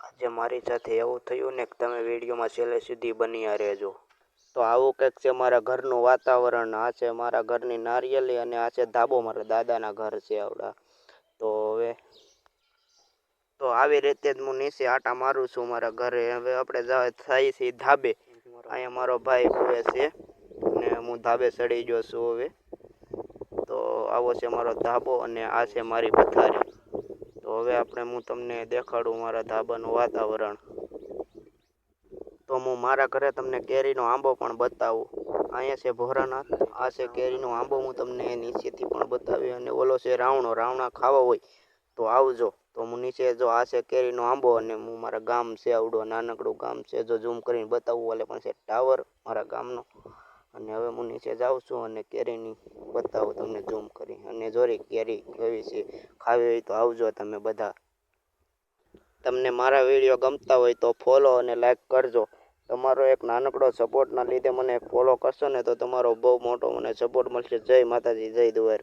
આજે મારી સાથે એવું થયું ને કે તમે વિડીયોમાં છેલ્લે સુધી બન્યા રહેજો. તો આવું કંઈક છે મારા ઘરનું વાતાવરણ. આ છે મારા ઘરની નારિયેળી અને આ છે ધાબો, મારા દાદાના ઘર છે આવડા. તો હવે તો આવી રીતે જ હું નીચે આટા મારું છું મારા ઘરે. હવે આપણે થાય છે ધાબે. અહીંયા મારો ભાઈ સુવે છે અને હું ધાબે ચડી ગયો છું હવે. તો આવો છે મારો ધાબો અને આ છે મારી પથારી. તો હવે હું તમને દેખાડું મારા ધાબાનું વાતાવરણ. તો હું મારા ઘરે તમને કેરીનો આંબો પણ બતાવું. અહીંયા છે ભોરાનાથ, આ છે કેરીનો આંબો. હું તમને નીચેથી પણ બતાવી. અને ઓલો છે રાવણો. રાવણા ખાવા હોય તો આવજો. તો હું નીચે જો આ છે કેરીનો આંબો અને હું મારા ગામ છે આવડો નાનકડું ગામ છે. જો ઝૂમ કરીને બતાવવું ઓલે પણ છે ટાવર મારા ગામનો. અને હવે હું નીચે જાઉં છું અને કેરીની બતાવું તમને ઝૂમ કરી. અને જોરી કેરી કેવી છે, ખાવી હોય તો આવજો તમે બધા. તમને મારા વિડીયો ગમતા હોય તો ફોલો અને લાઈક કરજો. તમારો એક નાનકડો સપોર્ટના લીધે મને ફોલો કરશો ને તો તમારો બહુ મોટો મને સપોર્ટ મળશે. જય માતાજી, જય દ્વારકા.